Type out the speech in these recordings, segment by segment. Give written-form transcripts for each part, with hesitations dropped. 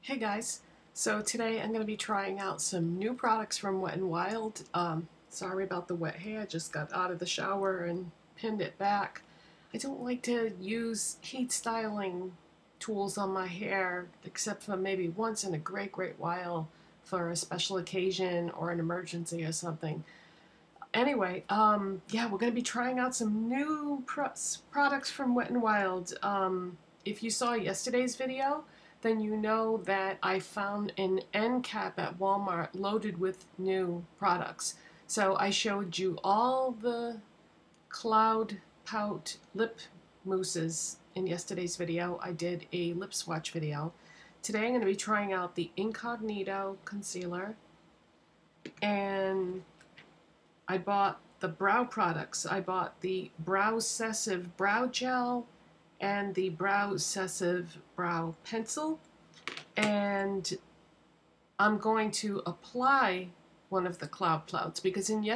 Hey guys, so today I'm going to be trying out some new products from Wet n Wild. Sorry about the wet hair, I just got out of the shower and pinned it back. I don't like to use heat styling tools on my hair except for maybe once in a great while for a special occasion or an emergency or something. Anyway, yeah, we're going to be trying out some new products from Wet n Wild. If you saw yesterday's video, then you know that I found an end cap at Walmart loaded with new products. So I showed you all the Cloud Pout lip mousses in yesterday's video. I did a lip swatch video. Today I'm going to be trying out the Incognito concealer, and I bought the brow products. I bought the Brow Sessive Brow Gel and the Brow Sessive Brow Pencil. And I'm going to apply one of the cloud pouts because in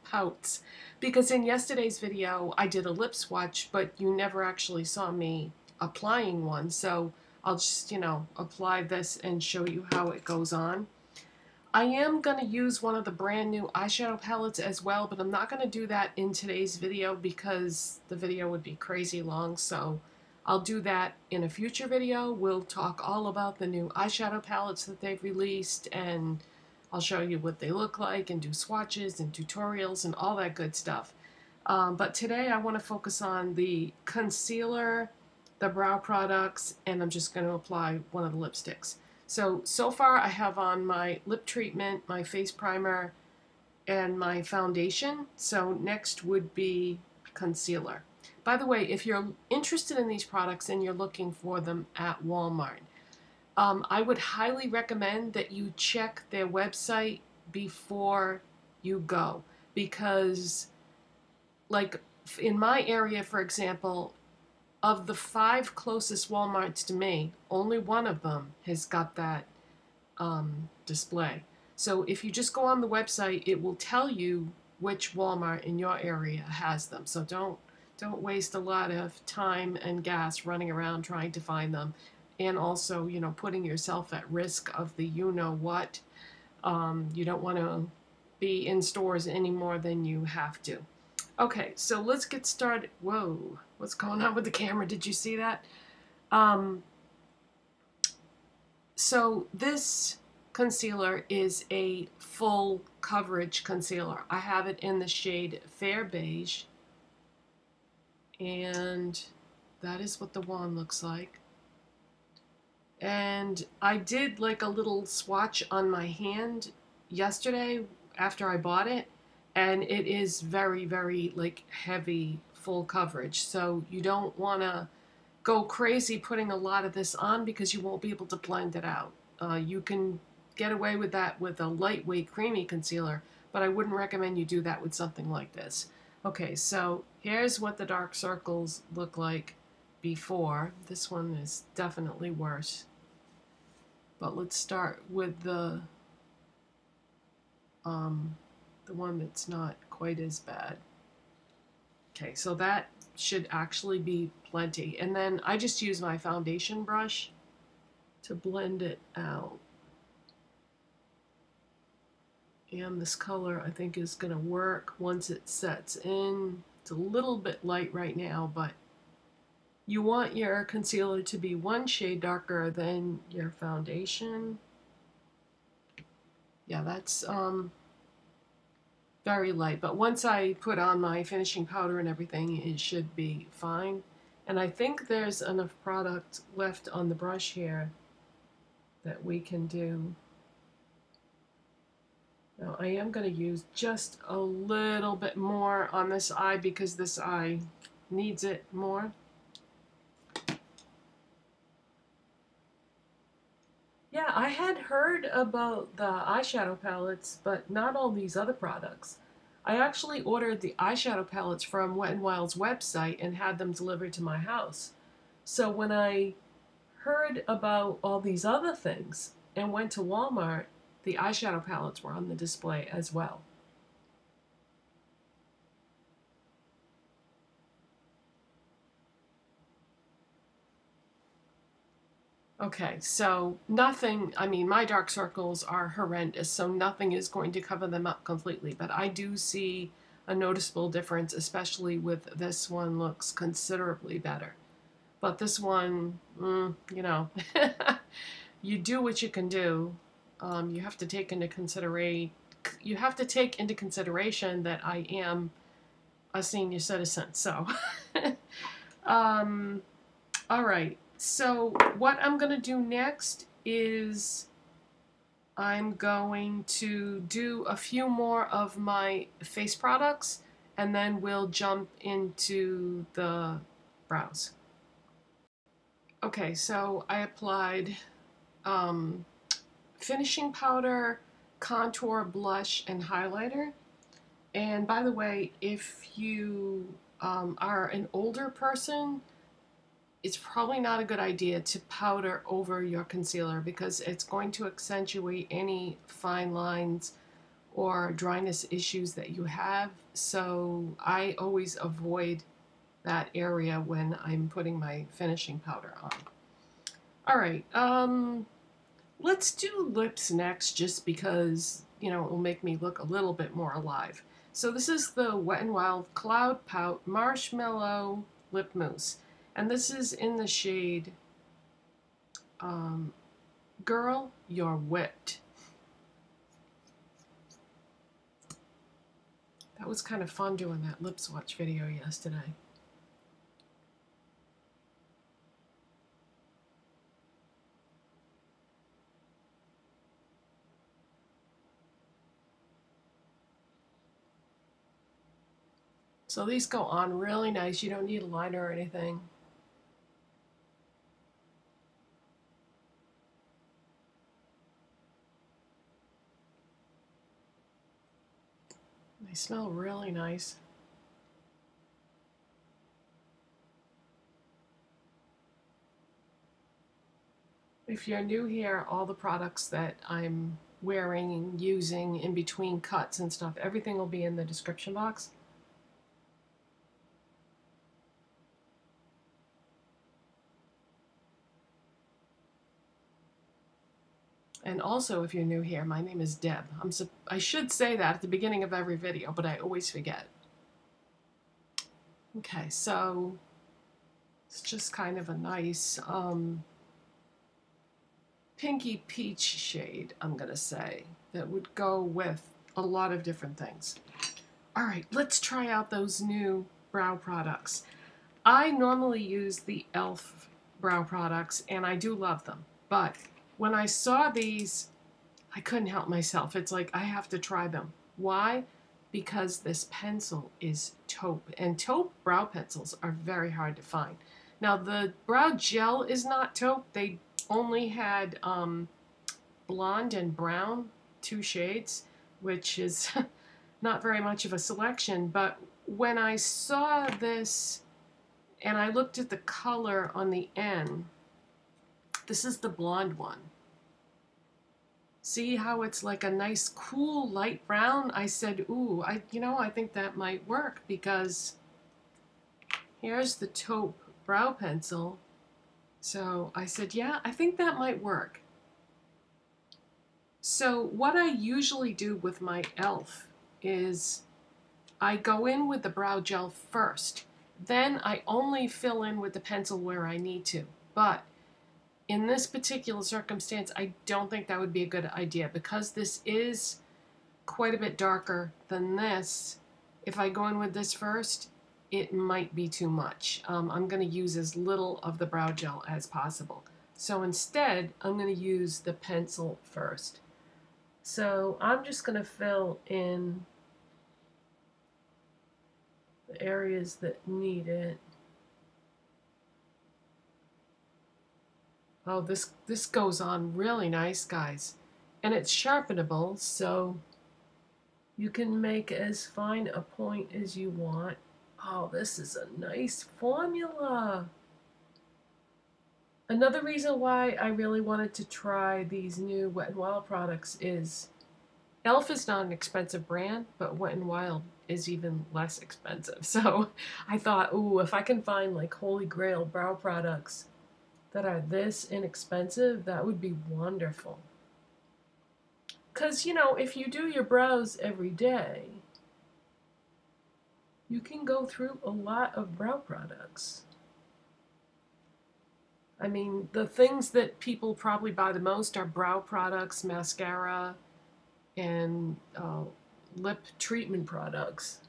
pouts because in yesterday's video I did a lip swatch, but you never actually saw me applying one. So I'll just, apply this and show you how it goes on. I am going to use one of the brand new eyeshadow palettes as well, but I'm not going to do that in today's video because the video would be crazy long, so I'll do that in a future video. We'll talk all about the new eyeshadow palettes that they've released, and I'll show you what they look like and do swatches and tutorials and all that good stuff. But today I want to focus on the concealer, the brow products, and I'm just going to apply one of the lipsticks. So far I have on my lip treatment, my face primer, and my foundation. So next would be concealer. By the way, if you're interested in these products and you're looking for them at Walmart, I would highly recommend that you check their website before you go. Because, like in my area, for example, of the 5 closest Walmarts to me, only one of them has got that display. So if you just go on the website, it will tell you which Walmart in your area has them. So don't waste a lot of time and gas running around trying to find them, and also, putting yourself at risk of the you-know-what. You don't want to be in stores any more than you have to. Okay, so let's get started. Whoa, what's going on with the camera? Did you see that? So this concealer is a full coverage concealer. I have it in the shade Fair Beige, and that is what the wand looks like. And I did like a little swatch on my hand yesterday after I bought it, and it is very, very like heavy full coverage. So you don't want to go crazy putting a lot of this on because you won't be able to blend it out. You can get away with that with a lightweight creamy concealer, but I wouldn't recommend you do that with something like this. Okay, so here's what the dark circles look like before. This one is definitely worse. But let's start with the one that's not quite as bad. Okay, so that should actually be plenty. And then I just use my foundation brush to blend it out. And this color I think is going to work once it sets in. It's a little bit light right now, but you want your concealer to be one shade darker than your foundation. Yeah, that's very light, but once I put on my finishing powder and everything, it should be fine. And I think there's enough product left on the brush here that we can do. Now I am going to use just a little bit more on this eye because this eye needs it more. Yeah, I had heard about the eyeshadow palettes, but not all these other products. I actually ordered the eyeshadow palettes from Wet n Wild's website and had them delivered to my house. So when I heard about all these other things and went to Walmart, the eyeshadow palettes were on the display as well. Okay, so nothing, I mean, my dark circles are horrendous, so nothing is going to cover them up completely, but I do see a noticeable difference, especially with this one looks considerably better. But this one, you know, you do what you can do. You have to take into consideration that I am a senior citizen, so. All right, so what I'm going to do next is I'm going to do a few more of my face products, and then we'll jump into the brows. Okay, so I applied finishing powder, contour, blush, and highlighter. And by the way, if you are an older person, it's probably not a good idea to powder over your concealer because it's going to accentuate any fine lines or dryness issues that you have. So I always avoid that area when I'm putting my finishing powder on. All right, let's do lips next just because, you know, it will make me look a little bit more alive. So this is the Wet n Wild Cloud Pout Marshmallow Lip Mousse. And this is in the shade Girl, You're Whipped. That was kind of fun doing that lip swatch video yesterday. So these go on really nice. You don't need a liner or anything. They smell really nice. If you're new here, all the products that I'm wearing and using in between cuts and stuff, everything will be in the description box. And also, if you're new here, my name is Deb. I should say that at the beginning of every video, but I always forget. Okay, so it's just kind of a nice pinky peach shade, I'm gonna say, that would go with a lot of different things. All right, let's try out those new brow products. I normally use the e.l.f. brow products, and I do love them, but when I saw these, I couldn't help myself. It's like I have to try them. Why? Because this pencil is taupe, and taupe brow pencils are very hard to find. Now, the brow gel is not taupe. They only had blonde and brown, 2 shades, which is not very much of a selection, but when I saw this and I looked at the color on the end, this is the blonde one. See how it's like a nice cool light brown? I said, ooh, I think that might work because here's the taupe brow pencil. So I said, yeah, I think that might work. So what I usually do with my e.l.f. is I go in with the brow gel first. Then I only fill in with the pencil where I need to. But in this particular circumstance, I don't think that would be a good idea because this is quite a bit darker than this. If I go in with this first, it might be too much. I'm going to use as little of the brow gel as possible. So instead, I'm going to use the pencil first. So I'm just going to fill in the areas that need it. Oh, this goes on really nice, guys. And it's sharpenable, so you can make as fine a point as you want. Oh, this is a nice formula. Another reason why I really wanted to try these new Wet n Wild products is e.l.f. is not an expensive brand, but Wet n Wild is even less expensive. So I thought, ooh, if I can find like holy grail brow products that are this inexpensive, that would be wonderful. Because, you know, if you do your brows every day, you can go through a lot of brow products. I mean, the things that people probably buy the most are brow products, mascara, and lip treatment products.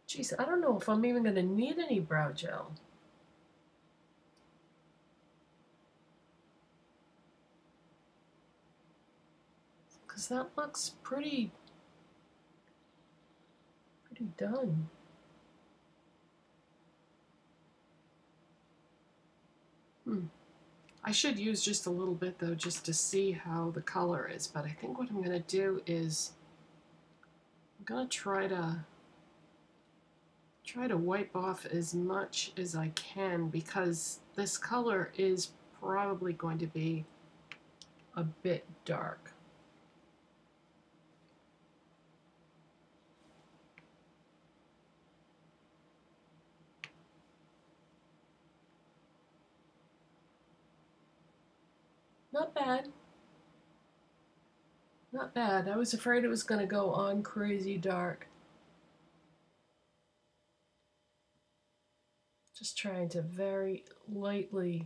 Jeez, I don't know if I'm even going to need any brow gel. Because that looks pretty done. I should use just a little bit though, just to see how the color is, but I think what I'm going to do is I'm going to try to wipe off as much as I can, because this color is probably going to be a bit dark. Not bad. Not bad. I was afraid it was going to go on crazy dark. Just trying to very lightly.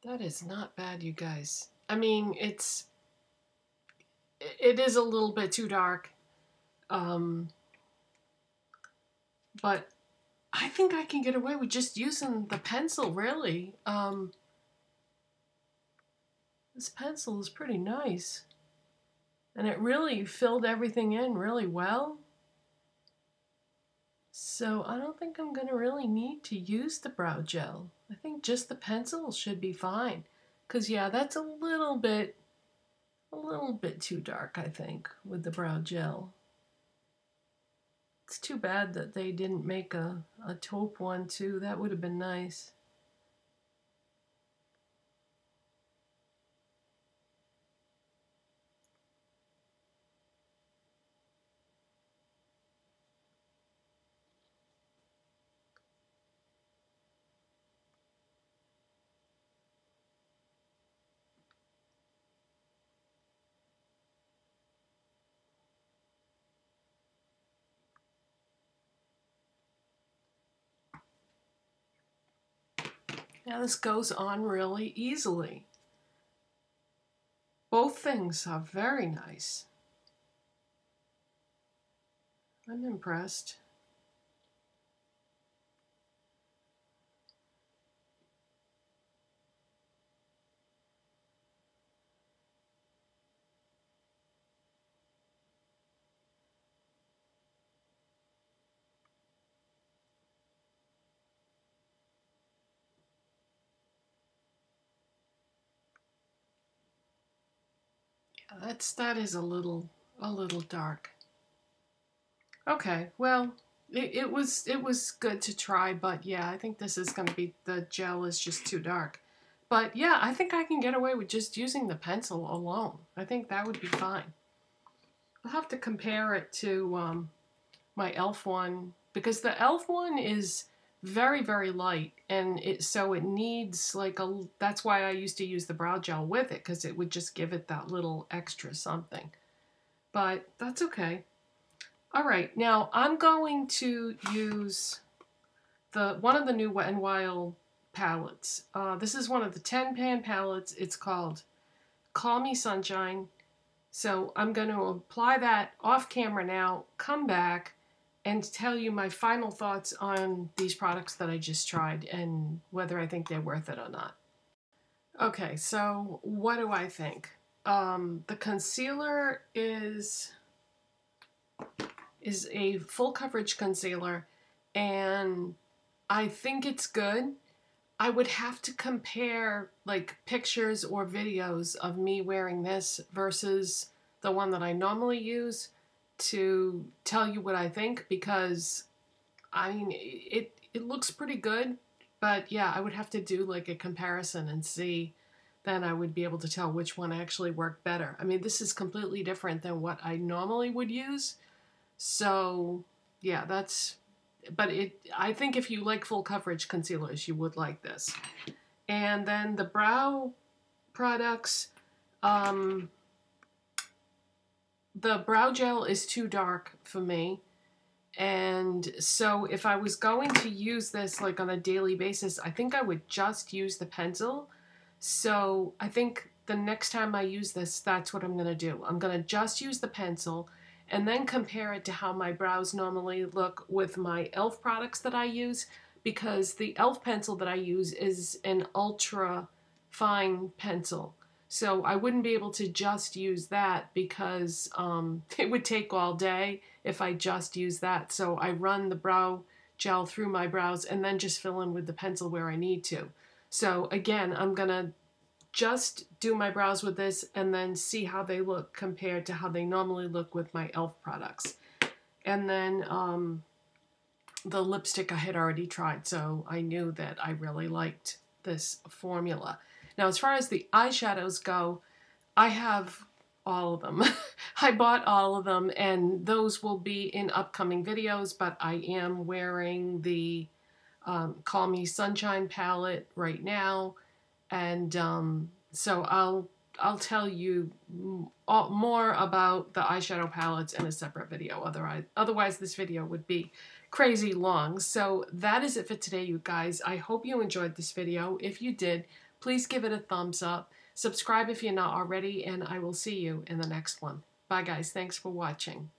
That is not bad, you guys. I mean, it is a little bit too dark. But I think I can get away with just using the pencil, really. This pencil is pretty nice. And it really filled everything in really well. So I don't think I'm going to really need to use the brow gel. I think just the pencil should be fine. Because, yeah, that's a little bit too dark, I think, with the brow gel. It's too bad that they didn't make a taupe one, too. That would have been nice. Now this goes on really easily. Both things are very nice. I'm impressed. Yeah, that is a little dark. Okay, well, it was good to try, but yeah, I think this is going to be, the gel is just too dark. But yeah, I think I can get away with just using the pencil alone. I think that would be fine. I'll have to compare it to my e.l.f. one, because the e.l.f. one is very, very light, and so it needs like that's why I used to use the brow gel with it, because it would just give it that little extra something. But that's okay. All right, now I'm going to use one of the new Wet n Wild palettes. This is one of the 10-pan palettes. It's called Call Me Sunshine. So I'm going to apply that off camera now, come back, and tell you my final thoughts on these products that I just tried and whether I think they're worth it or not. Okay, so what do I think? The concealer is a full coverage concealer, and I think it's good. I would have to compare like pictures or videos of me wearing this versus the one that I normally use to tell you what I think, because I mean it looks pretty good, but yeah, I would have to do like a comparison and see, then I would be able to tell which one actually worked better. I mean, this is completely different than what I normally would use. So yeah, but I think if you like full coverage concealers, you would like this. And then the brow products, the brow gel is too dark for me. And so if I was going to use this like on a daily basis, I think I would just use the pencil. So I think the next time I use this, that's what I'm going to do. I'm going to just use the pencil and then compare it to how my brows normally look with my e.l.f. products that I use, because the e.l.f. pencil that I use is an ultra fine pencil. So I wouldn't be able to just use that because it would take all day if I just use that. So I run the brow gel through my brows and then just fill in with the pencil where I need to. So again, I'm going to just do my brows with this and then see how they look compared to how they normally look with my e.l.f. products. And then the lipstick I had already tried, so I knew that I really liked this formula. Now, as far as the eyeshadows go, I have all of them. I bought all of them, and those will be in upcoming videos, but I am wearing the Call Me Sunshine palette right now, and so I'll tell you more about the eyeshadow palettes in a separate video. Otherwise this video would be crazy long. So that is it for today, you guys. I hope you enjoyed this video. If you did, please give it a thumbs up. Subscribe if you're not already, and I will see you in the next one. Bye, guys. Thanks for watching.